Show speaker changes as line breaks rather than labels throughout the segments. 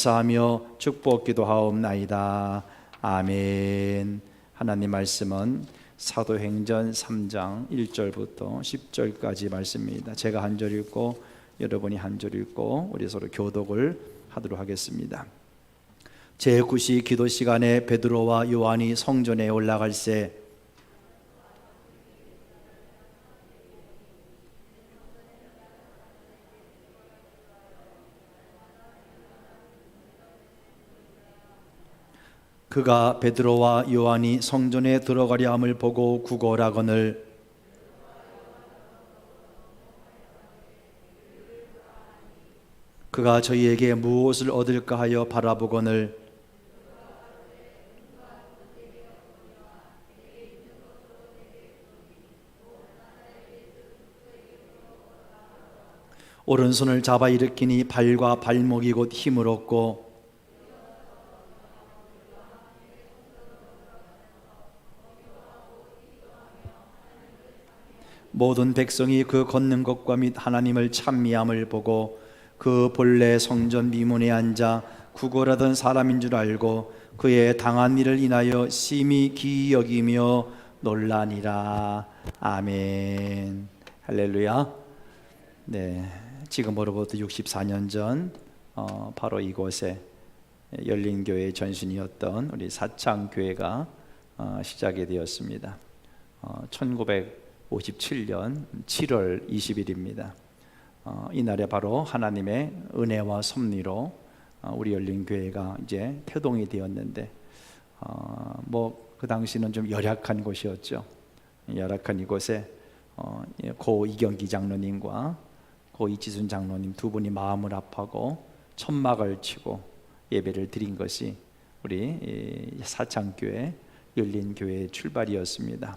감사하며 축복기도 하옵나이다. 아멘. 하나님 말씀은 사도행전 3장 1절부터 10절까지 말씀입니다. 제가 한 절 읽고 여러분이 한 절 읽고 우리 서로 교독을 하도록 하겠습니다. 제9시 기도 시간에 베드로와 요한이 성전에 올라갈새 그가 베드로와 요한이 성전에 들어가려 함을 보고 구걸하거늘 그가 저희에게 무엇을 얻을까 하여 바라보거늘 오른손을 잡아 일으키니 발과 발목이 곧 힘을 얻고 모든 백성이 그 걷는 것과 및 하나님을 찬미함을 보고 그 본래 성전 미문에 앉아 구걸하던 사람인 줄 알고 그의 당한 일을 인하여 심히 기이 여기며 놀라니라. 아멘. 할렐루야. 네, 지금으로부터 64년 전 바로 이곳에 열린교회 전신이었던 우리 사창교회가 시작이 되었습니다. 1957년 7월 20일입니다. 이날에 바로 하나님의 은혜와 섭리로 우리 열린교회가 이제 태동이 되었는데 그 당시는 좀 열악한 곳이었죠. 열악한 이곳에 고 이경기 장로님과 고 이지순 장로님 두 분이 마음을 아파하고 천막을 치고 예배를 드린 것이 우리 사창교회 열린교회의 출발이었습니다.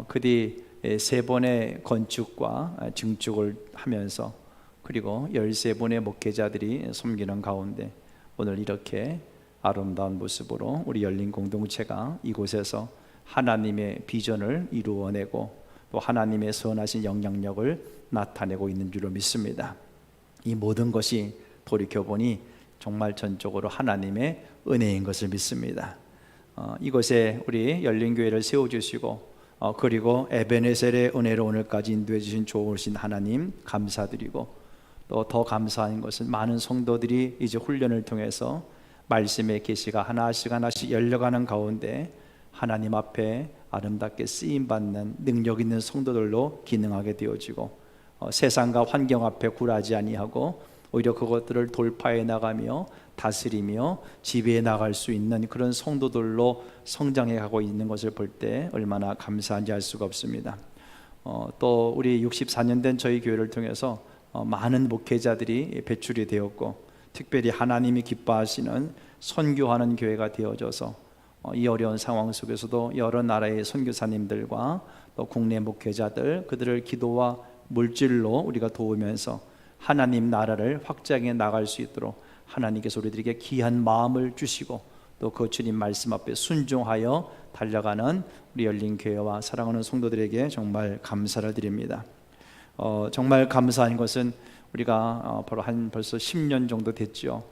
그 뒤 세 번의 건축과 증축을 하면서 그리고 13분의 목회자들이 섬기는 가운데 오늘 이렇게 아름다운 모습으로 우리 열린 공동체가 이곳에서 하나님의 비전을 이루어내고 또 하나님의 선하신 영향력을 나타내고 있는 줄로 믿습니다. 이 모든 것이 돌이켜보니 정말 전적으로 하나님의 은혜인 것을 믿습니다. 이곳에 우리 열린교회를 세워주시고 그리고 에베네셀의 은혜로 오늘까지 인도해 주신 좋으신 하나님 감사드리고 또 더 감사한 것은 많은 성도들이 이제 훈련을 통해서 말씀의 계시가 하나씩 열려가는 가운데 하나님 앞에 아름답게 쓰임받는 능력 있는 성도들로 기능하게 되어지고 세상과 환경 앞에 굴하지 아니하고 오히려 그것들을 돌파해 나가며 다스리며 지배해 나갈 수 있는 그런 성도들로 성장해 가고 있는 것을 볼 때 얼마나 감사한지 알 수가 없습니다. 또 우리 64년 된 저희 교회를 통해서 많은 목회자들이 배출이 되었고 특별히 하나님이 기뻐하시는 선교하는 교회가 되어져서 이 어려운 상황 속에서도 여러 나라의 선교사님들과 또 국내 목회자들 그들을 기도와 물질로 우리가 도우면서 하나님 나라를 확장해 나갈 수 있도록 하나님께서 우리들에게 귀한 마음을 주시고 또 그 주님 말씀 앞에 순종하여 달려가는 우리 열린교회와 사랑하는 성도들에게 정말 감사를 드립니다. 정말 감사한 것은 우리가 벌써 10년 정도 됐죠.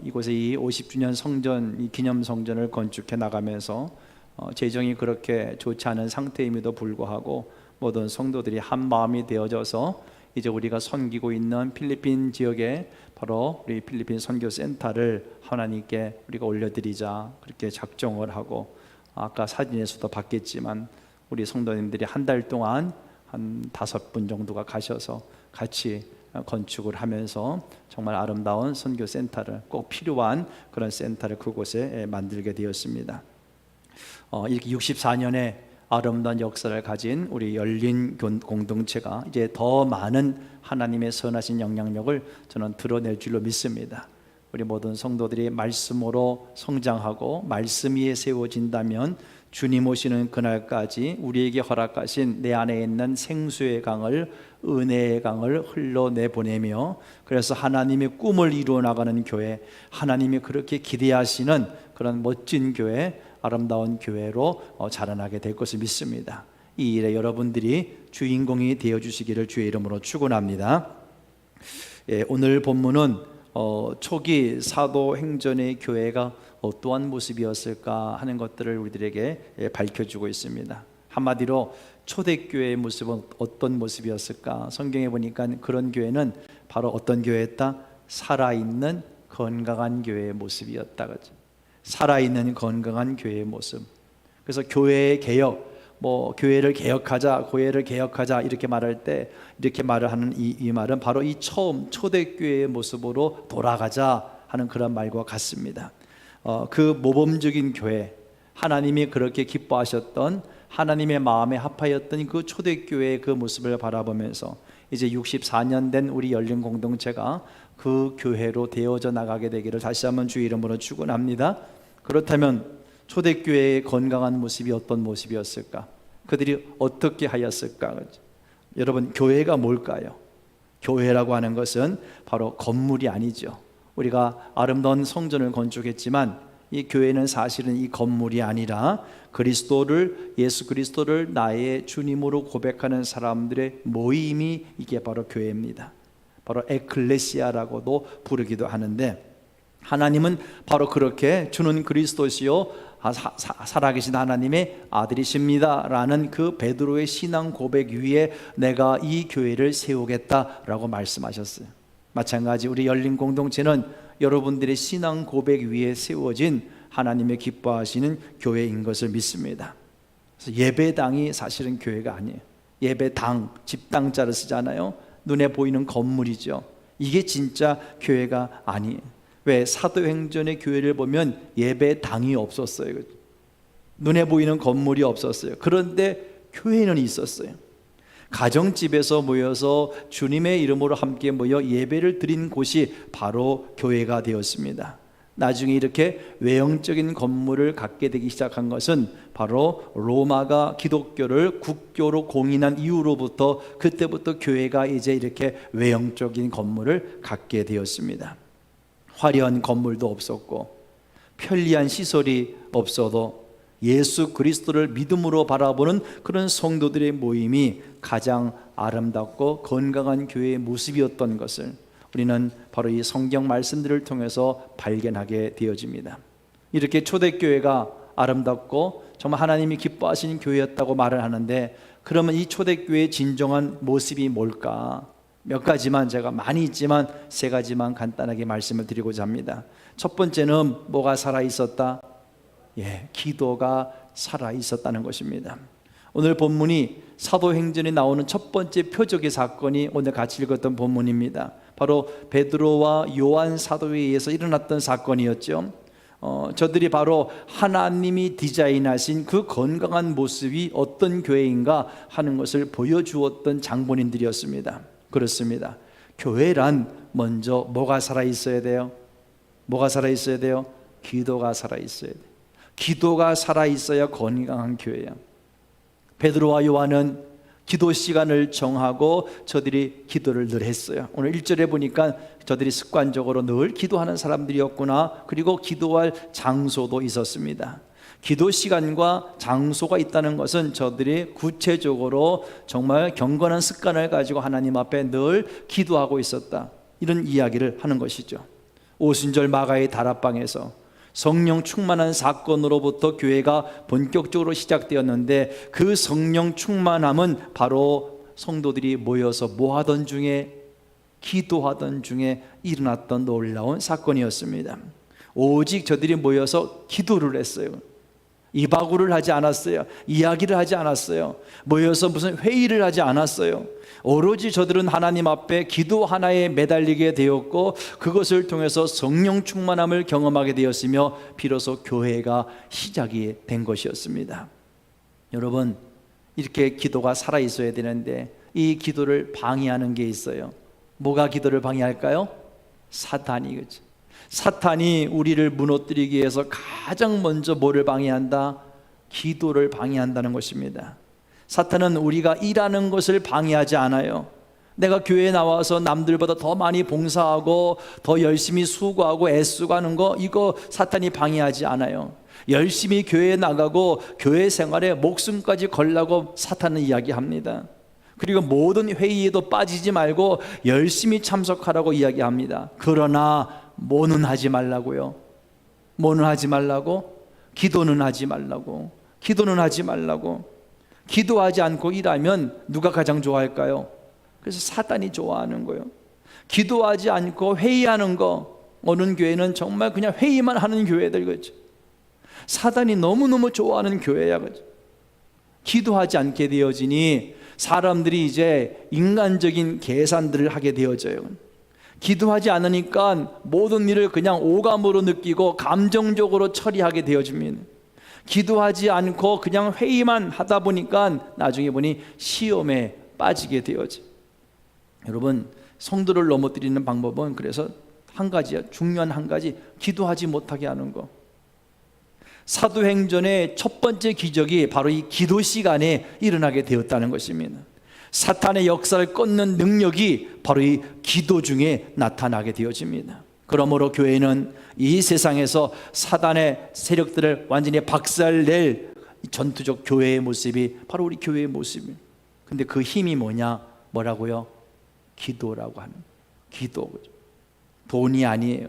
이곳에 이 50주년 성전, 이 기념 성전을 건축해 나가면서 재정이 그렇게 좋지 않은 상태임에도 불구하고 모든 성도들이 한 마음이 되어져서 이제 우리가 섬기고 있는 필리핀 지역에 바로 우리 필리핀 선교센터를 하나님께 우리가 올려드리자 그렇게 작정을 하고 아까 사진에서도 봤겠지만 우리 성도님들이 한 달 동안 한 5분 정도가 가셔서 같이 건축을 하면서 정말 아름다운 선교센터를 꼭 필요한 그런 센터를 그곳에 만들게 되었습니다. 이렇게 64년에 아름다운 역사를 가진 우리 열린 공동체가 이제 더 많은 하나님의 선하신 영향력을 저는 드러낼 줄로 믿습니다. 우리 모든 성도들이 말씀으로 성장하고 말씀 위에 세워진다면 주님 오시는 그날까지 우리에게 허락하신 내 안에 있는 생수의 강을 은혜의 강을 흘러내보내며 그래서 하나님의 꿈을 이루어 나가는 교회, 하나님이 그렇게 기대하시는 그런 멋진 교회, 아름다운 교회로 자라나게 될 것을 믿습니다. 이 일에 여러분들이 주인공이 되어주시기를 주의 이름으로 축원합니다. 오늘 본문은 초기 사도행전의 교회가 어떠한 모습이었을까 하는 것들을 우리들에게 밝혀주고 있습니다. 한마디로 초대교회의 모습은 어떤 모습이었을까? 성경에 보니까 그런 교회는 바로 어떤 교회였다? 살아있는 건강한 교회의 모습이었다. 그렇죠? 살아있는 건강한 교회의 모습. 그래서 교회의 개혁, 교회를 개혁하자, 교회를 개혁하자 이렇게 말할 때 이렇게 말을 하는 이 말은 바로 이 처음 초대교회의 모습으로 돌아가자 하는 그런 말과 같습니다. 그 모범적인 교회, 하나님이 그렇게 기뻐하셨던 하나님의 마음에 합하였던 그 초대교회의 그 모습을 바라보면서 이제 64년 된 우리 열린 공동체가 그 교회로 되어져 나가게 되기를 다시 한번 주의 이름으로 축원합니다. 그렇다면 초대교회의 건강한 모습이 어떤 모습이었을까? 그들이 어떻게 하였을까? 여러분, 교회가 뭘까요? 교회라고 하는 것은 바로 건물이 아니죠. 우리가 아름다운 성전을 건축했지만 이 교회는 사실은 이 건물이 아니라 예수 그리스도를 나의 주님으로 고백하는 사람들의 모임이 이게 바로 교회입니다. 바로 에클레시아라고도 부르기도 하는데, 하나님은 바로 그렇게 주는 그리스도시요 살아계신 하나님의 아들이십니다 라는 그 베드로의 신앙 고백 위에 내가 이 교회를 세우겠다라고 말씀하셨어요. 마찬가지 우리 열린 공동체는 여러분들의 신앙 고백 위에 세워진 하나님의 기뻐하시는 교회인 것을 믿습니다. 그래서 예배당이 사실은 교회가 아니에요. 예배당, 집당자를 쓰잖아요. 눈에 보이는 건물이죠. 이게 진짜 교회가 아니에요. 왜? 사도행전의 교회를 보면 예배당이 없었어요. 눈에 보이는 건물이 없었어요. 그런데 교회는 있었어요. 가정집에서 모여서 주님의 이름으로 함께 모여 예배를 드린 곳이 바로 교회가 되었습니다. 나중에 이렇게 외형적인 건물을 갖게 되기 시작한 것은 바로 로마가 기독교를 국교로 공인한 이후로부터, 그때부터 교회가 이제 이렇게 외형적인 건물을 갖게 되었습니다. 화려한 건물도 없었고 편리한 시설이 없어도 예수 그리스도를 믿음으로 바라보는 그런 성도들의 모임이 가장 아름답고 건강한 교회의 모습이었던 것을 우리는 바로 이 성경 말씀들을 통해서 발견하게 되어집니다. 이렇게 초대교회가 아름답고 정말 하나님이 기뻐하시는 교회였다고 말을 하는데, 그러면 이 초대교회의 진정한 모습이 뭘까? 몇 가지만, 제가 많이 있지만 세 가지만 간단하게 말씀을 드리고자 합니다. 첫 번째는 뭐가 살아있었다? 기도가 살아있었다는 것입니다. 오늘 본문이 사도행전에 나오는 첫 번째 표적의 사건이 오늘 같이 읽었던 본문입니다. 바로 베드로와 요한 사도에 의해서 일어났던 사건이었죠. 저들이 바로 하나님이 디자인하신 그 건강한 모습이 어떤 교회인가 하는 것을 보여주었던 장본인들이었습니다. 그렇습니다. 교회란 먼저 뭐가 살아있어야 돼요? 뭐가 살아있어야 돼요? 기도가 살아있어야 돼요. 기도가 살아있어야 건강한 교회예요. 베드로와 요한은 기도 시간을 정하고 저들이 기도를 늘 했어요. 오늘 1절에 보니까 저들이 습관적으로 늘 기도하는 사람들이었구나. 그리고 기도할 장소도 있었습니다. 기도 시간과 장소가 있다는 것은 저들이 구체적으로 정말 경건한 습관을 가지고 하나님 앞에 늘 기도하고 있었다, 이런 이야기를 하는 것이죠. 오순절 마가의 다락방에서 성령 충만한 사건으로부터 교회가 본격적으로 시작되었는데, 그 성령 충만함은 바로 성도들이 모여서 뭐하던 중에, 기도하던 중에 일어났던 놀라운 사건이었습니다. 오직 저들이 모여서 기도를 했어요. 이바구를 하지 않았어요. 이야기를 하지 않았어요. 모여서 무슨 회의를 하지 않았어요. 오로지 저들은 하나님 앞에 기도 하나에 매달리게 되었고, 그것을 통해서 성령 충만함을 경험하게 되었으며 비로소 교회가 시작이 된 것이었습니다. 여러분, 이렇게 기도가 살아있어야 되는데 이 기도를 방해하는 게 있어요. 뭐가 기도를 방해할까요? 사탄이. 그렇죠? 사탄이 우리를 무너뜨리기 위해서 가장 먼저 뭐를 방해한다? 기도를 방해한다는 것입니다. 사탄은 우리가 일하는 것을 방해하지 않아요. 내가 교회에 나와서 남들보다 더 많이 봉사하고 더 열심히 수고하고 애쓰고 하는 거, 이거 사탄이 방해하지 않아요. 열심히 교회에 나가고 교회 생활에 목숨까지 걸라고 사탄은 이야기합니다. 그리고 모든 회의에도 빠지지 말고 열심히 참석하라고 이야기합니다. 그러나 뭐는 하지 말라고요? 뭐는 하지 말라고? 기도는 하지 말라고. 기도는 하지 말라고. 기도하지 않고 일하면 누가 가장 좋아할까요? 그래서 사단이 좋아하는 거예요. 기도하지 않고 회의하는 거, 어느 교회는 정말 그냥 회의만 하는 교회들, 그렇죠? 사단이 너무너무 좋아하는 교회야, 그렇죠? 기도하지 않게 되어지니 사람들이 이제 인간적인 계산들을 하게 되어져요. 기도하지 않으니까 모든 일을 그냥 오감으로 느끼고 감정적으로 처리하게 되어집니다. 기도하지 않고 그냥 회의만 하다 보니까 나중에 보니 시험에 빠지게 되어져. 여러분, 성도를 넘어뜨리는 방법은 그래서 한 가지야. 중요한 한 가지, 기도하지 못하게 하는 거. 사도행전의 첫 번째 기적이 바로 이 기도 시간에 일어나게 되었다는 것입니다. 사탄의 역사를 끊는 능력이 바로 이 기도 중에 나타나게 되어집니다. 그러므로 교회는 이 세상에서 사단의 세력들을 완전히 박살낼 전투적 교회의 모습이 바로 우리 교회의 모습입니다. 근데 그 힘이 뭐라고요? 기도라고 하는, 기도. 돈이 아니에요.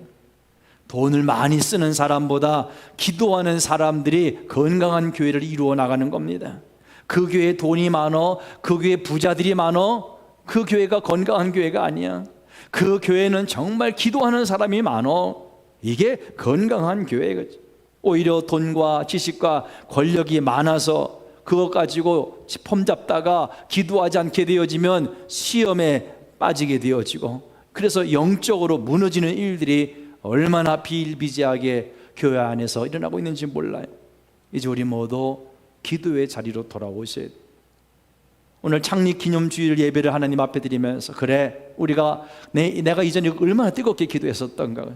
돈을 많이 쓰는 사람보다 기도하는 사람들이 건강한 교회를 이루어 나가는 겁니다. 그 교회에 돈이 많어, 그 교회에 부자들이 많어, 그 교회가 건강한 교회가 아니야. 그 교회는 정말 기도하는 사람이 많어, 이게 건강한 교회거지. 오히려 돈과 지식과 권력이 많아서 그것 가지고 폼 잡다가 기도하지 않게 되어지면 시험에 빠지게 되어지고, 그래서 영적으로 무너지는 일들이 얼마나 비일비재하게 교회 안에서 일어나고 있는지 몰라요. 이제 우리 모두 기도의 자리로 돌아오셔야 돼요. 오늘 창립기념주일 예배를 하나님 앞에 드리면서, 그래, 우리가 내가 이전에 얼마나 뜨겁게 기도했었던가,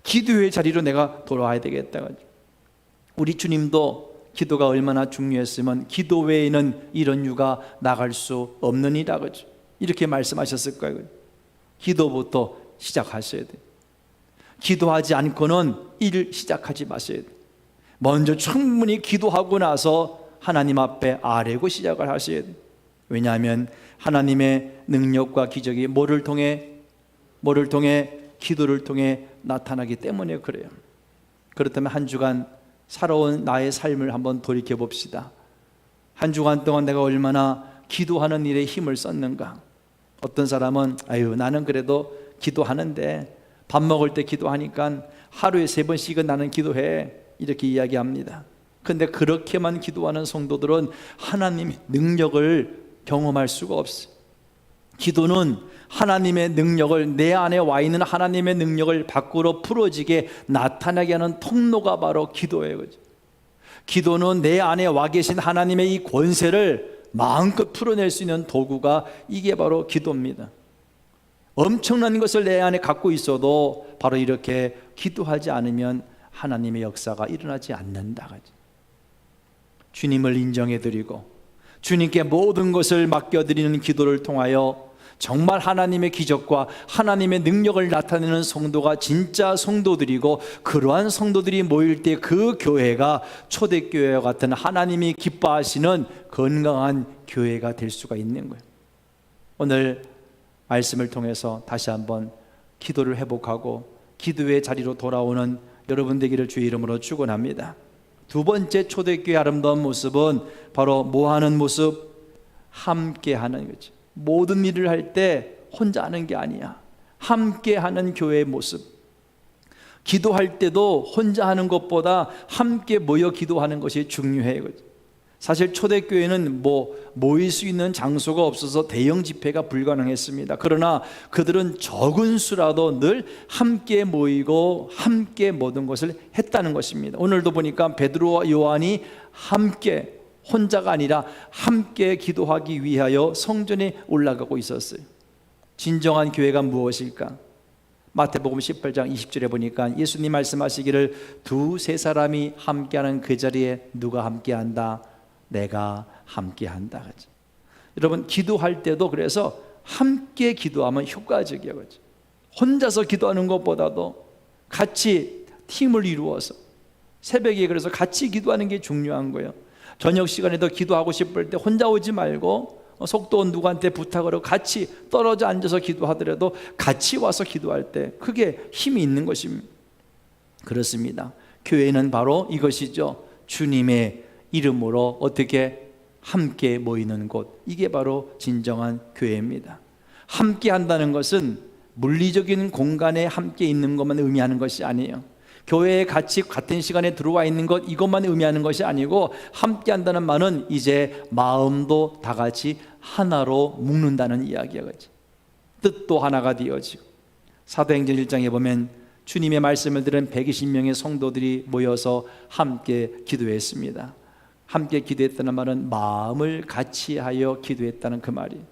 기도의 자리로 내가 돌아와야 되겠다. 우리 주님도 기도가 얼마나 중요했으면 기도 외에는 이런 유가 나갈 수 없느니라, 그죠? 이렇게 말씀하셨을 거예요. 기도부터 시작하셔야 돼요. 기도하지 않고는 일 시작하지 마셔야 돼요. 먼저 충분히 기도하고 나서 하나님 앞에 아뢰고 시작을 하셔야 돼요. 왜냐하면 하나님의 능력과 기적이 뭐를 통해? 기도를 통해 나타나기 때문에 그래요. 그렇다면 한 주간 살아온 나의 삶을 한번 돌이켜 봅시다. 한 주간 동안 내가 얼마나 기도하는 일에 힘을 썼는가? 어떤 사람은 나는 그래도 기도하는데, 밥 먹을 때 기도하니까 하루에 3번씩은 나는 기도해, 이렇게 이야기합니다. 근데 그렇게만 기도하는 성도들은 하나님의 능력을 경험할 수가 없어요. 기도는 하나님의 능력을, 내 안에 와 있는 하나님의 능력을 밖으로 풀어지게 나타나게 하는 통로가 바로 기도예요. 그죠? 기도는 내 안에 와 계신 하나님의 이 권세를 마음껏 풀어낼 수 있는 도구가, 이게 바로 기도입니다. 엄청난 것을 내 안에 갖고 있어도 바로 이렇게 기도하지 않으면 하나님의 역사가 일어나지 않는다. 주님을 인정해드리고 주님께 모든 것을 맡겨드리는 기도를 통하여 정말 하나님의 기적과 하나님의 능력을 나타내는 성도가 진짜 성도들이고, 그러한 성도들이 모일 때 그 교회가 초대교회와 같은 하나님이 기뻐하시는 건강한 교회가 될 수가 있는 거예요. 오늘 말씀을 통해서 다시 한번 기도를 회복하고 기도의 자리로 돌아오는 여러분 되기를 주의 이름으로 축원합니다. 두 번째 초대교회의 아름다운 모습은 바로 뭐 하는 모습? 함께 하는 거죠. 모든 일을 할 때 혼자 하는 게 아니야. 함께 하는 교회의 모습. 기도할 때도 혼자 하는 것보다 함께 모여 기도하는 것이 중요해요. 사실 초대교회는 모일 수 있는 장소가 없어서 대형 집회가 불가능했습니다. 그러나 그들은 적은 수라도 늘 함께 모이고 함께 모든 것을 했다는 것입니다. 오늘도 보니까 베드로와 요한이 함께, 혼자가 아니라 함께 기도하기 위하여 성전에 올라가고 있었어요. 진정한 교회가 무엇일까? 마태복음 18장 20절에 보니까 예수님 말씀하시기를, 2-3 사람이 함께하는 그 자리에 누가 함께한다? 내가 함께한다. 여러분, 기도할 때도 그래서 함께 기도하면 효과적이에요. 혼자서 기도하는 것보다도 같이 팀을 이루어서 새벽에 그래서 같이 기도하는 게 중요한 거예요. 저녁 시간에도 기도하고 싶을 때 혼자 오지 말고 속도원 누구한테 부탁을 하고 같이 떨어져 앉아서 기도하더라도 같이 와서 기도할 때 그게 힘이 있는 것입니다. 그렇습니다. 교회는 바로 이것이죠. 주님의 이름으로 어떻게 함께 모이는 곳, 이게 바로 진정한 교회입니다. 함께 한다는 것은 물리적인 공간에 함께 있는 것만 의미하는 것이 아니에요. 교회에 같이 같은 시간에 들어와 있는 것, 이것만 의미하는 것이 아니고, 함께 한다는 말은 이제 마음도 다 같이 하나로 묶는다는 이야기야. 뜻도 하나가 되어지고, 사도행전 1장에 보면 주님의 말씀을 들은 120명의 성도들이 모여서 함께 기도했습니다. 함께 기도했다는 말은 마음을 같이 하여 기도했다는 그 말이에요.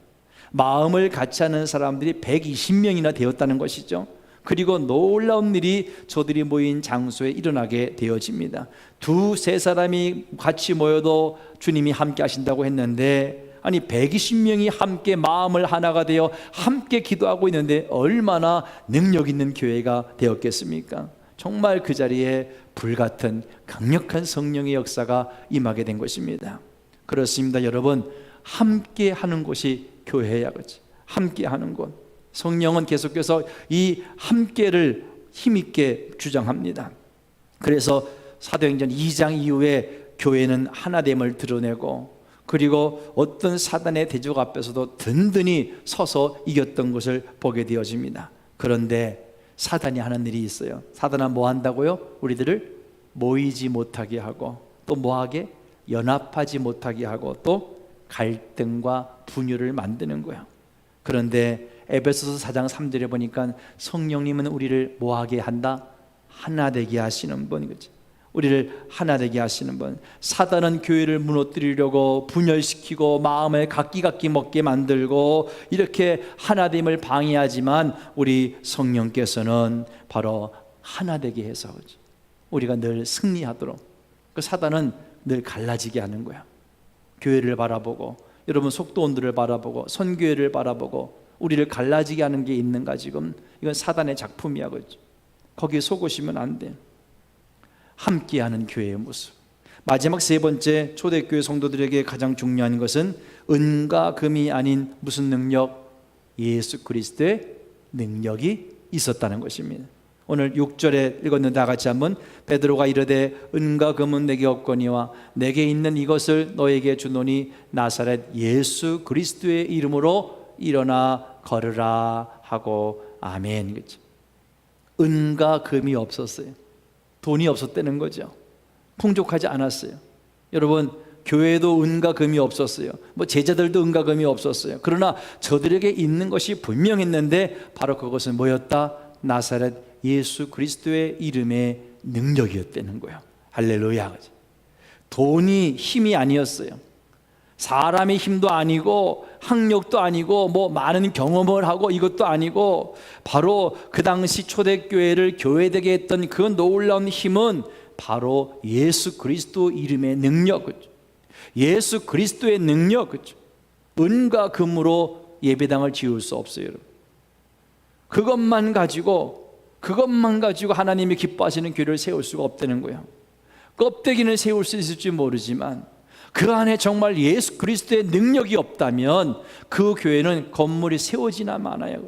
마음을 같이 하는 사람들이 120명이나 되었다는 것이죠. 그리고 놀라운 일이 저들이 모인 장소에 일어나게 되어집니다. 두세 사람이 같이 모여도 주님이 함께 하신다고 했는데, 아니 120명이 함께 마음을 하나가 되어 함께 기도하고 있는데 얼마나 능력 있는 교회가 되었겠습니까? 정말 그 자리에 불같은 강력한 성령의 역사가 임하게 된 것입니다. 그렇습니다. 여러분, 함께 하는 곳이 교회야. 그렇지? 함께 하는 곳. 성령은 계속해서 이 함께를 힘있게 주장합니다. 그래서 사도행전 2장 이후에 교회는 하나됨을 드러내고, 그리고 어떤 사단의 대적 앞에서도 든든히 서서 이겼던 것을 보게 되어집니다. 그런데 사단이 하는 일이 있어요. 사단은 뭐 한다고요? 우리들을 모이지 못하게 하고, 또 뭐하게? 연합하지 못하게 하고, 또 갈등과 분열을 만드는 거예요. 그런데 에베소서 4장 3절에 보니까 성령님은 우리를 뭐하게 한다? 하나 되게 하시는 분이겠지. 우리를 하나 되게 하시는 분. 사단은 교회를 무너뜨리려고 분열시키고 마음을 각기 먹게 만들고 이렇게 하나됨을 방해하지만, 우리 성령께서는 바로 하나 되게 해서 우리가 늘 승리하도록, 그 사단은 늘 갈라지게 하는 거야. 교회를 바라보고, 여러분 속도원들을 바라보고, 선교회를 바라보고 우리를 갈라지게 하는 게 있는가? 지금 이건 사단의 작품이야. 그렇죠? 거기에 속으시면 안 돼. 함께하는 교회의 모습. 마지막 세 번째, 초대교회 성도들에게 가장 중요한 것은 은과 금이 아닌 무슨 능력? 예수 그리스도의 능력이 있었다는 것입니다. 오늘 6절에 읽었는데 다 같이 한번, 베드로가 이르되 은과 금은 내게 없거니와 내게 있는 이것을 너에게 주노니 나사렛 예수 그리스도의 이름으로 일어나 걸으라 하고 아멘. 그렇죠? 은과 금이 없었어요. 돈이 없었다는 거죠. 풍족하지 않았어요. 여러분, 교회도 은과 금이 없었어요. 뭐 제자들도 은과 금이 없었어요. 그러나 저들에게 있는 것이 분명했는데 바로 그것은 뭐였다? 나사렛 예수 그리스도의 이름의 능력이었다는 거예요. 할렐루야. 돈이 힘이 아니었어요. 사람의 힘도 아니고 학력도 아니고 뭐 많은 경험을 하고 이것도 아니고, 바로 그 당시 초대교회를 교회되게 했던 그 놀라운 힘은 바로 예수 그리스도 이름의 능력. 예수 그리스도의 능력. 은과 금으로 예배당을 지을 수 없어요. 여러분. 그것만 가지고 하나님이 기뻐하시는 교회를 세울 수가 없다는 거예요. 껍데기는 세울 수 있을지 모르지만 그 안에 정말 예수 그리스도의 능력이 없다면 그 교회는 건물이 세워지나 마나요.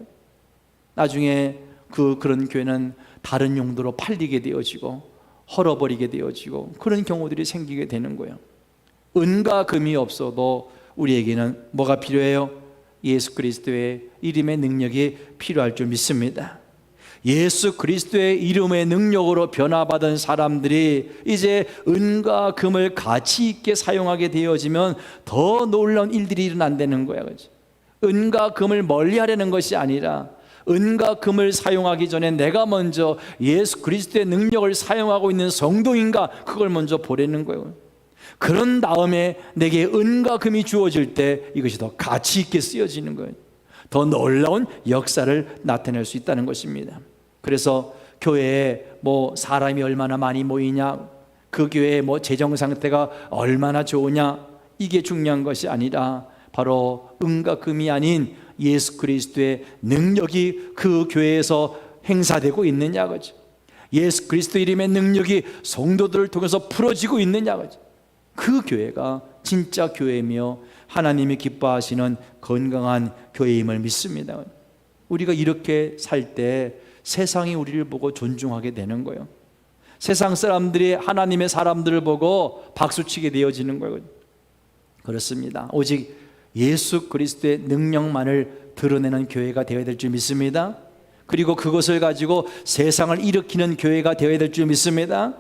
나중에 그런 교회는 다른 용도로 팔리게 되어지고 헐어버리게 되어지고 그런 경우들이 생기게 되는 거예요. 은과 금이 없어도 우리에게는 뭐가 필요해요? 예수 그리스도의 이름의 능력이 필요할 줄 믿습니다. 예수 그리스도의 이름의 능력으로 변화받은 사람들이 이제 은과 금을 가치 있게 사용하게 되어지면 더 놀라운 일들이 일어난다는 거야. 그렇지? 은과 금을 멀리하려는 것이 아니라 은과 금을 사용하기 전에 내가 먼저 예수 그리스도의 능력을 사용하고 있는 성도인가, 그걸 먼저 보려는 거예요. 그런 다음에 내게 은과 금이 주어질 때 이것이 더 가치 있게 쓰여지는 거예요. 더 놀라운 역사를 나타낼 수 있다는 것입니다. 그래서 교회에 뭐 사람이 얼마나 많이 모이냐, 그 교회의 뭐 재정 상태가 얼마나 좋으냐, 이게 중요한 것이 아니라 바로 은과 금이 아닌 예수 그리스도의 능력이 그 교회에서 행사되고 있느냐, 그죠? 예수 그리스도 이름의 능력이 성도들을 통해서 풀어지고 있느냐, 그죠? 그 교회가 진짜 교회며 하나님이 기뻐하시는 건강한 교회임을 믿습니다. 우리가 이렇게 살 때 세상이 우리를 보고 존중하게 되는 거예요. 세상 사람들이 하나님의 사람들을 보고 박수치게 되어지는 거예요. 그렇습니다. 오직 예수 그리스도의 능력만을 드러내는 교회가 되어야 될 줄 믿습니다. 그리고 그것을 가지고 세상을 일으키는 교회가 되어야 될 줄 믿습니다.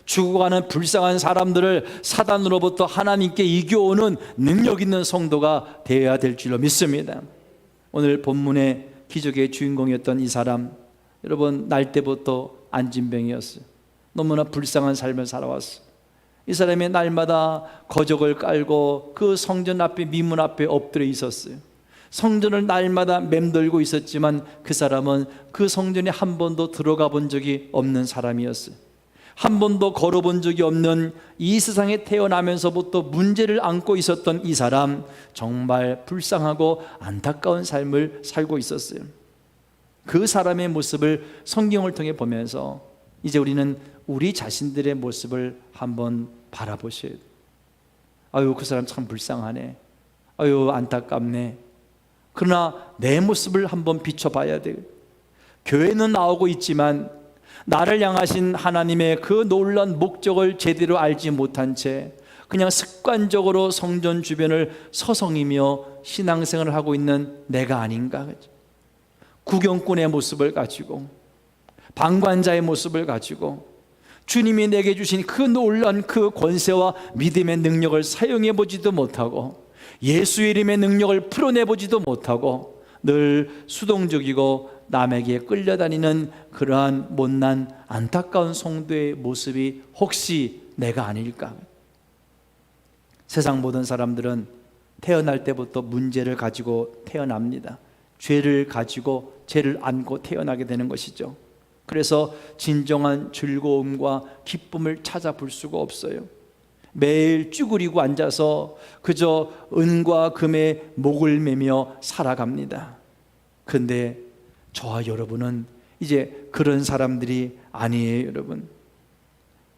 죽어가는 불쌍한 사람들을 사단으로부터 하나님께 이겨오는 능력 있는 성도가 되어야 될 줄로 믿습니다. 오늘 본문의 기적의 주인공이었던 이 사람, 여러분, 날 때부터 안진병이었어요. 너무나 불쌍한 삶을 살아왔어요. 이 사람이 날마다 거적을 깔고 그 성전 앞에, 미문 앞에 엎드려 있었어요. 성전을 날마다 맴돌고 있었지만 그 사람은 그 성전에 한 번도 들어가 본 적이 없는 사람이었어요. 한 번도 걸어본 적이 없는, 이 세상에 태어나면서부터 문제를 안고 있었던 이 사람, 정말 불쌍하고 안타까운 삶을 살고 있었어요. 그 사람의 모습을 성경을 통해 보면서 이제 우리는 우리 자신들의 모습을 한번 바라보셔야 돼요. 아유, 그 사람 참 불쌍하네. 아유, 안타깝네. 그러나 내 모습을 한번 비춰봐야 돼요. 교회는 나오고 있지만 나를 향하신 하나님의 그 놀라운 목적을 제대로 알지 못한 채 그냥 습관적으로 성전 주변을 서성이며 신앙생활을 하고 있는 내가 아닌가. 구경꾼의 모습을 가지고, 방관자의 모습을 가지고 주님이 내게 주신 그 놀라운 그 권세와 믿음의 능력을 사용해 보지도 못하고 예수의 이름의 능력을 풀어내보지도 못하고 늘 수동적이고 남에게 끌려다니는 그러한 못난 안타까운 성도의 모습이 혹시 내가 아닐까? 세상 모든 사람들은 태어날 때부터 문제를 가지고 태어납니다. 죄를 가지고 죄를 안고 태어나게 되는 것이죠. 그래서 진정한 즐거움과 기쁨을 찾아볼 수가 없어요. 매일 쭈그리고 앉아서 그저 은과 금의 목을 매며 살아갑니다. 그런데 저와 여러분은 이제 그런 사람들이 아니에요. 여러분,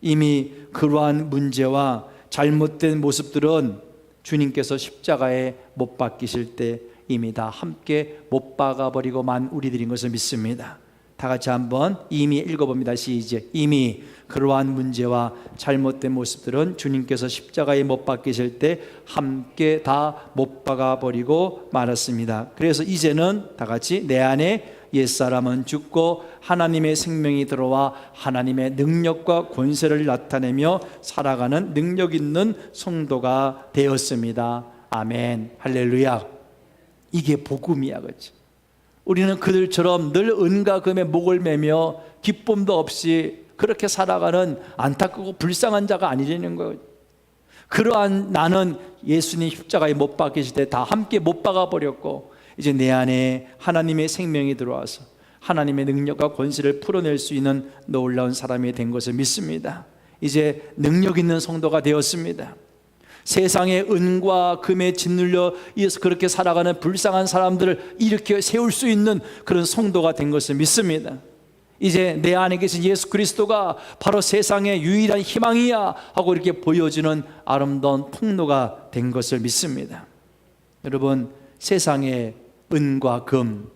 이미 그러한 문제와 잘못된 모습들은 주님께서 십자가에 못 박히실 때 이미 다 함께 못 박아버리고만 우리들인 것을 믿습니다. 다 같이 한번 이미 읽어봅니다. 시작. 이미 그러한 문제와 잘못된 모습들은 주님께서 십자가에 못 박히실 때 함께 다 못 박아버리고 말았습니다. 그래서 이제는 다 같이 내 안에 옛사람은 죽고 하나님의 생명이 들어와 하나님의 능력과 권세를 나타내며 살아가는 능력 있는 성도가 되었습니다. 아멘. 할렐루야. 이게 복음이야, 그렇지? 우리는 그들처럼 늘 은과 금의 목을 매며 기쁨도 없이 그렇게 살아가는 안타깝고 불쌍한 자가 아니라는 거예요. 그러한 나는 예수님 십자가에 못 박히실 때 다 함께 못 박아버렸고 이제 내 안에 하나님의 생명이 들어와서 하나님의 능력과 권세를 풀어낼 수 있는 놀라운 사람이 된 것을 믿습니다. 이제 능력 있는 성도가 되었습니다. 세상의 은과 금에 짓눌려 이어서 그렇게 살아가는 불쌍한 사람들을 일으켜 세울 수 있는 그런 성도가 된 것을 믿습니다. 이제 내 안에 계신 예수 그리스도가 바로 세상의 유일한 희망이야 하고 이렇게 보여주는 아름다운 통로가 된 것을 믿습니다. 여러분, 세상의 은과 금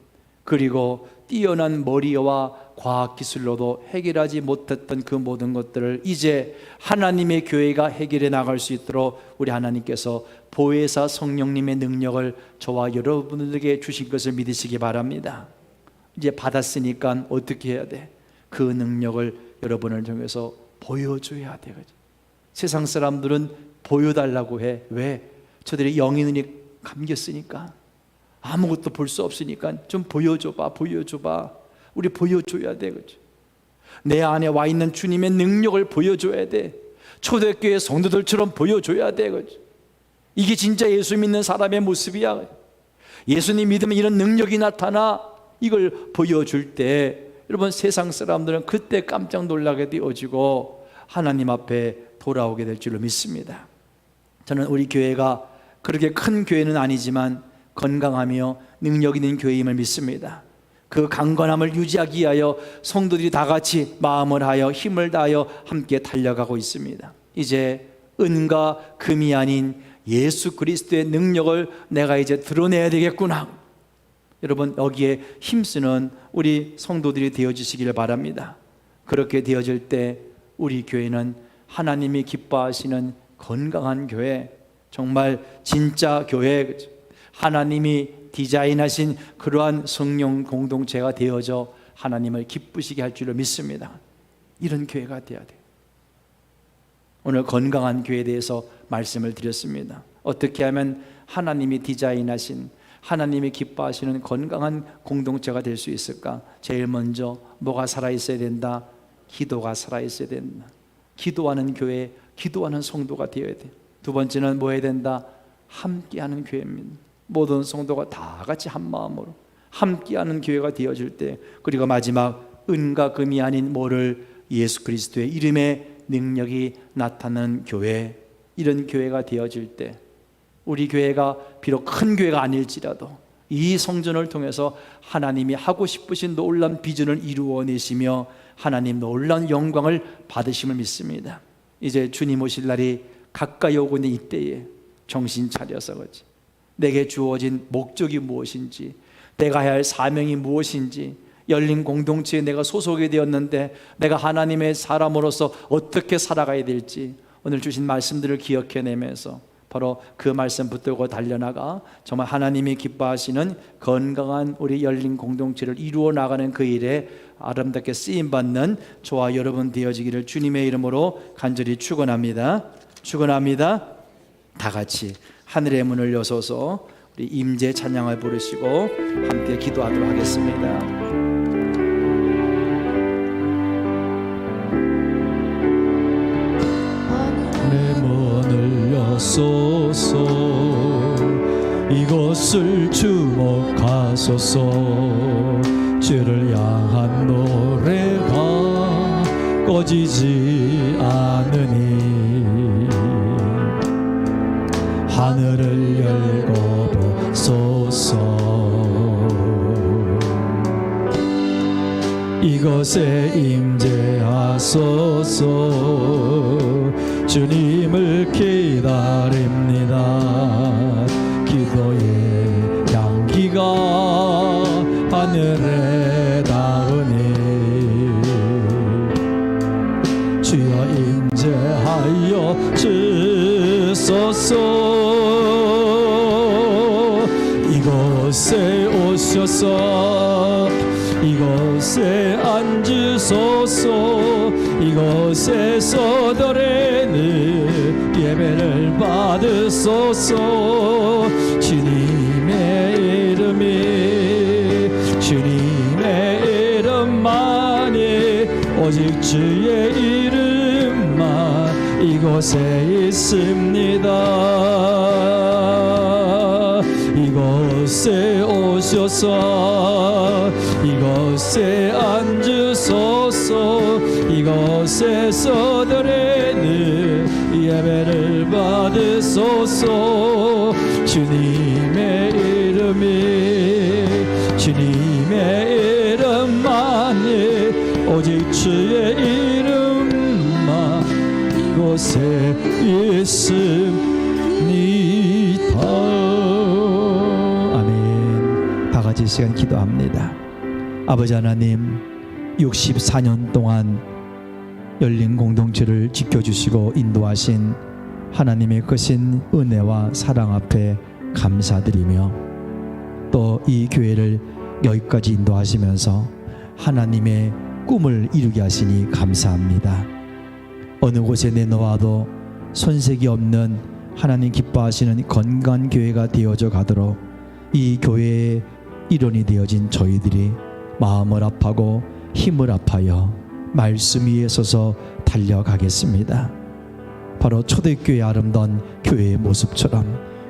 그리고 뛰어난 머리와 과학기술로도 해결하지 못했던 그 모든 것들을 이제 하나님의 교회가 해결해 나갈 수 있도록 우리 하나님께서 보혜사 성령님의 능력을 저와 여러분들에게 주신 것을 믿으시기 바랍니다. 이제 받았으니까 어떻게 해야 돼? 그 능력을 여러분을 통해서 보여줘야 돼. 세상 사람들은 보여달라고 해. 왜? 저들이 영의 눈이 감겼으니까, 아무것도 볼 수 없으니까 좀 보여줘봐, 보여줘봐. 우리 보여줘야 돼, 그렇죠? 내 안에 와 있는 주님의 능력을 보여줘야 돼. 초대교회 성도들처럼 보여줘야 돼, 그렇죠? 이게 진짜 예수 믿는 사람의 모습이야. 예수님 믿으면 이런 능력이 나타나. 이걸 보여줄 때 여러분, 세상 사람들은 그때 깜짝 놀라게 되어지고 하나님 앞에 돌아오게 될 줄로 믿습니다. 저는 우리 교회가 그렇게 큰 교회는 아니지만 건강하며 능력 있는 교회임을 믿습니다. 그 강건함을 유지하기 위하여 성도들이 다 같이 마음을 하여 힘을 다하여 함께 달려가고 있습니다. 이제 은과 금이 아닌 예수 그리스도의 능력을 내가 이제 드러내야 되겠구나. 여러분, 여기에 힘쓰는 우리 성도들이 되어주시기를 바랍니다. 그렇게 되어질 때 우리 교회는 하나님이 기뻐하시는 건강한 교회, 정말 진짜 교회, 하나님이 디자인하신 그러한 성령 공동체가 되어져 하나님을 기쁘시게 할 줄로 믿습니다. 이런 교회가 되어야 돼요. 오늘 건강한 교회에 대해서 말씀을 드렸습니다. 어떻게 하면 하나님이 디자인하신, 하나님이 기뻐하시는 건강한 공동체가 될 수 있을까? 제일 먼저 뭐가 살아있어야 된다? 기도가 살아있어야 된다. 기도하는 교회, 기도하는 성도가 되어야 돼. 두 번째는 뭐 해야 된다? 함께하는 교회입니다. 모든 성도가 다 같이 한 마음으로 함께하는 교회가 되어질 때, 그리고 마지막 은과 금이 아닌 뭐를? 예수 그리스도의 이름의 능력이 나타나는 교회, 이런 교회가 되어질 때 우리 교회가 비록 큰 교회가 아닐지라도 이 성전을 통해서 하나님이 하고 싶으신 놀라운 비전을 이루어내시며 하나님 놀라운 영광을 받으심을 믿습니다. 이제 주님 오실 날이 가까이 오고 있는 이때에 정신 차려서 그렇지, 내게 주어진 목적이 무엇인지, 내가 해야 할 사명이 무엇인지, 열린 공동체에 내가 소속이 되었는데 내가 하나님의 사람으로서 어떻게 살아가야 될지 오늘 주신 말씀들을 기억해내면서 바로 그 말씀 붙들고 달려나가 정말 하나님이 기뻐하시는 건강한 우리 열린 공동체를 이루어 나가는 그 일에 아름답게 쓰임받는 저와 여러분 되어지기를 주님의 이름으로 간절히 축원합니다. 축원합니다. 다 같이 하늘의 문을 여소서 우리 임재 찬양을 부르시고 함께 기도하도록 하겠습니다.
소서 이것을 주목하소서. 주를 향한 노래가 꺼지지 않으니 하늘을 열고 보소서. 이것에 임재하소서. 주님을 기다립니다. 기도의 향기가 하늘에 닿으니 주여 임재하여 주소서. 이곳에 오셔서 이곳에 앉으소서. 이곳에서 노래는 예배를 받으소서. 주님의 이름이 주님의 이름만이 오직 주의 이름만 이곳에 있습니다. 이곳에 오셔서 이곳에 앉으소서. 이곳에서 노래는 예배를 받으소서. 주님의 이름이 주님의 이름만이 오직 주의 이름만 이곳에 있습니다. 아멘. 다 같이 시간 기도합니다. 아버지 하나님, 64년 동안 열린 공동체를 지켜주시고 인도하신 하나님의 크신 은혜와 사랑 앞에 감사드리며 또 이 교회를 여기까지 인도하시면서 하나님의 꿈을 이루게 하시니 감사합니다. 어느 곳에 내놓아도 손색이 없는 하나님 기뻐하시는 건강한 교회가 되어져 가도록 이 교회의 일원이 되어진 저희들이 마음을 합하고 힘을 합하여 말씀 위에 서서 달려가겠습니다. 바로 초대교회의 아름다운 교회의 모습처럼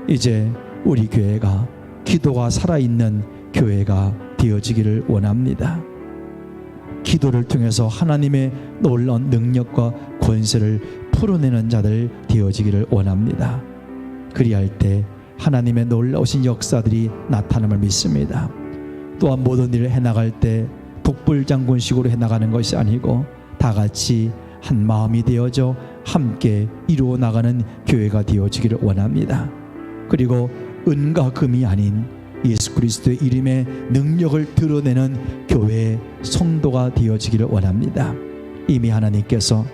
이제 우리 교회가 기도가 살아있는 교회가 되어지기를 원합니다. 기도를 통해서 하나님의 놀라운 능력과 권세를 풀어내는 자들 되어지기를 원합니다. 그리할 때 하나님의 놀라우신 역사들이 나타남을 믿습니다. 또한 모든 일을 해나갈 때 독불장군식으로 해나가는 것이 아니고 다 같이 한 마음이 되어져 함께 이루어 나가는 교회가 되어지기를 원합니다. 그리고 은과 금이 아닌 예수 그리스도의 이름의 능력을 드러내는 교회의 성도가 되어지기를 원합니다. 이미 하나님께서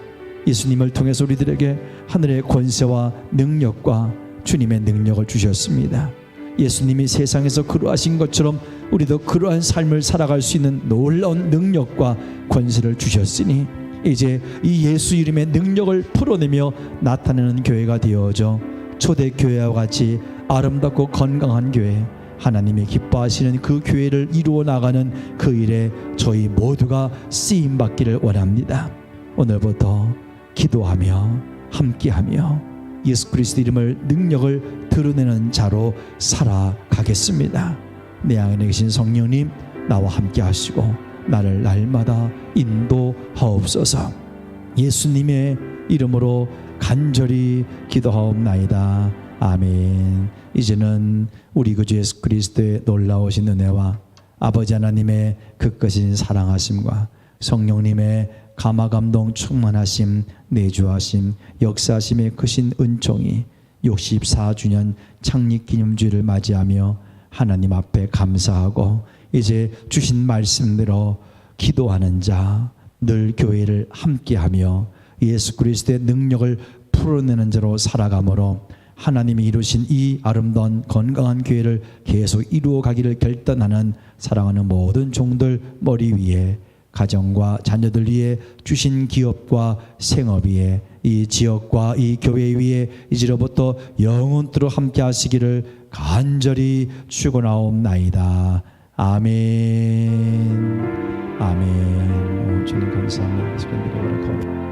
예수님을 통해서 우리들에게 하늘의 권세와 능력과 주님의 능력을 주셨습니다. 예수님이 세상에서 그러하신 것처럼 우리도 그러한 삶을 살아갈 수 있는 놀라운 능력과 권세를 주셨으니 이제 이 예수 이름의 능력을 풀어내며 나타내는 교회가 되어져 초대교회와 같이 아름답고 건강한 교회, 하나님이 기뻐하시는 그 교회를 이루어 나가는 그 일에 저희 모두가 쓰임받기를 원합니다. 오늘부터 기도하며 함께하며 예수 그리스도 이름을 능력을 드러내는 자로 살아가겠습니다. 내 안에 계신 성령님, 나와 함께 하시고 나를 날마다 인도하옵소서. 예수님의 이름으로 간절히 기도하옵나이다. 아멘. 이제는 우리 구주 예수 그리스도의 놀라우신 은혜와 아버지 하나님의 극거신 사랑하심과 성령님의 감화감동 충만하심, 내주하심, 역사하심의 크신 은총이 64주년 창립기념주일을 맞이하며 하나님 앞에 감사하고 이제 주신 말씀대로 기도하는 자, 늘 교회를 함께하며 예수 그리스도의 능력을 풀어내는 자로 살아가므로 하나님이 이루신 이 아름다운 건강한 교회를 계속 이루어 가기를 결단하는 사랑하는 모든 종들 머리 위에, 가정과 자녀들 위에, 주신 기업과 생업 위에, 이 지역과 이 교회 위에 이제로부터 영원토록 함께 하시기를 간절히 축원하옵나이다. 아멘. 아멘. 주님 감사합니다. 축원드리고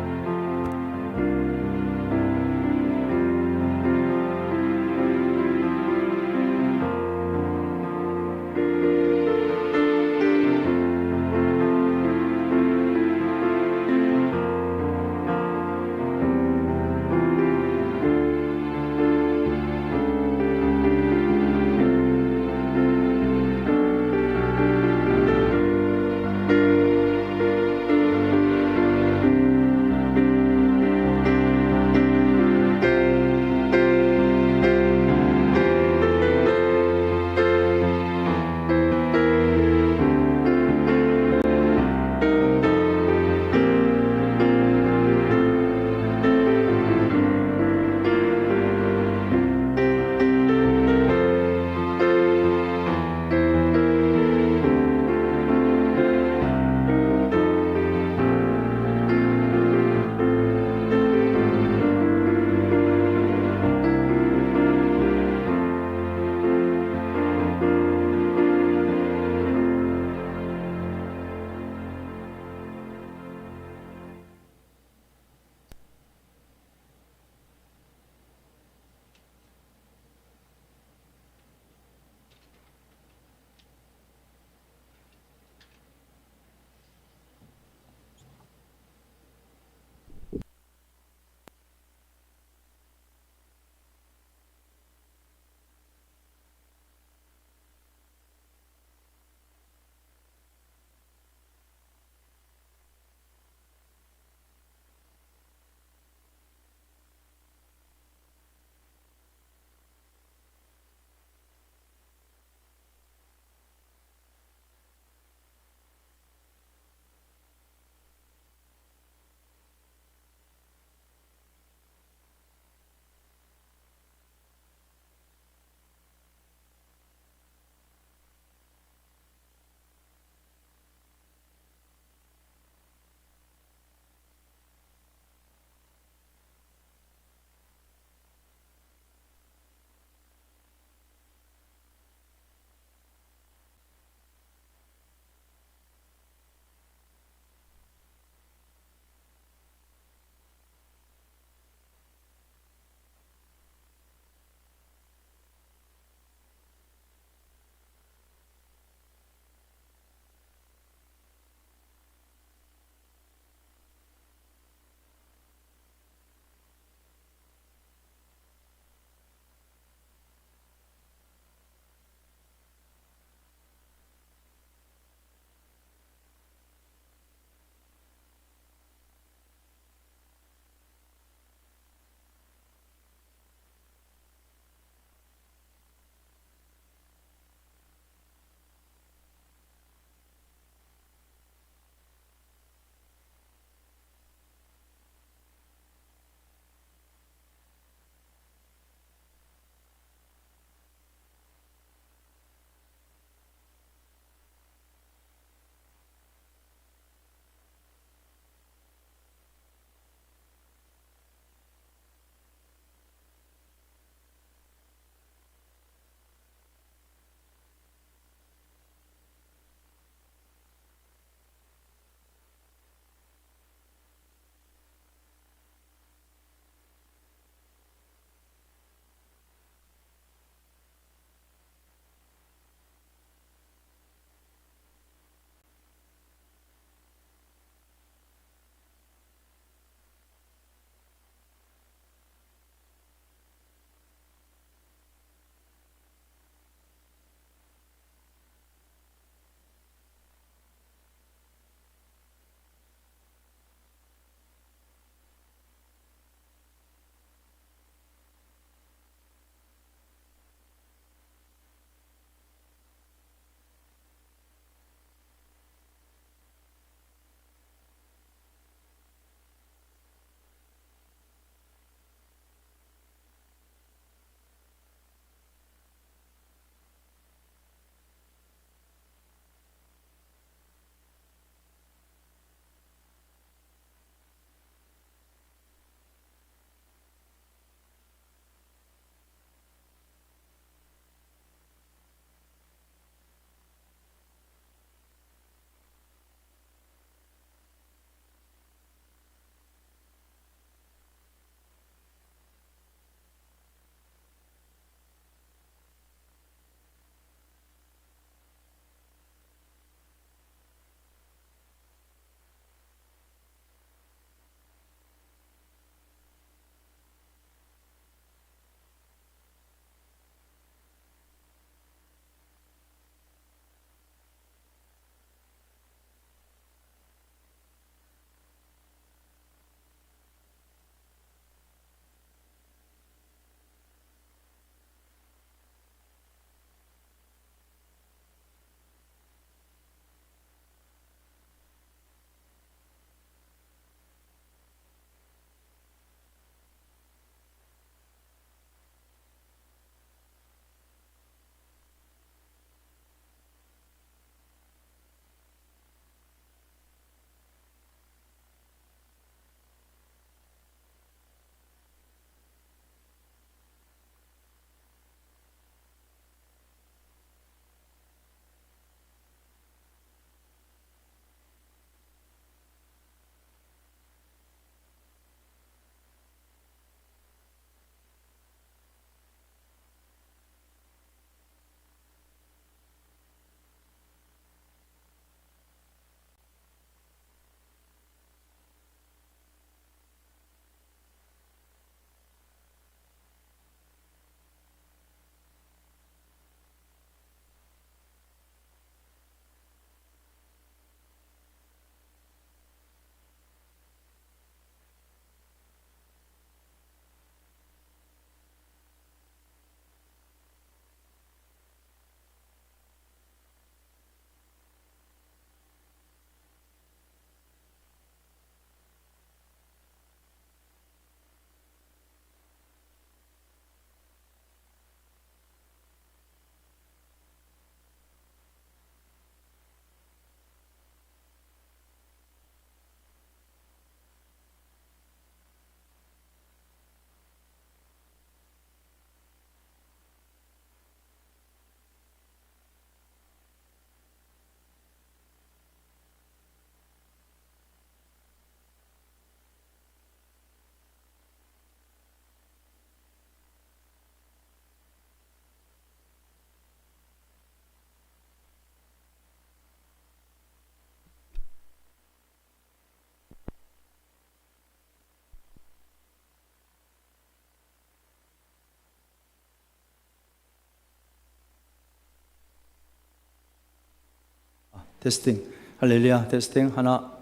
테스팅. 할렐루야. 테스팅. 하나.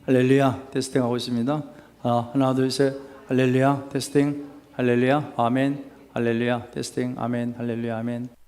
할렐루야. 테스팅 하고 있습니다. 하나, 둘, 셋. 할렐루야. 테스팅. 할렐루야. 아멘. 할렐루야. 테스팅. 아멘. 할렐루야. 아멘.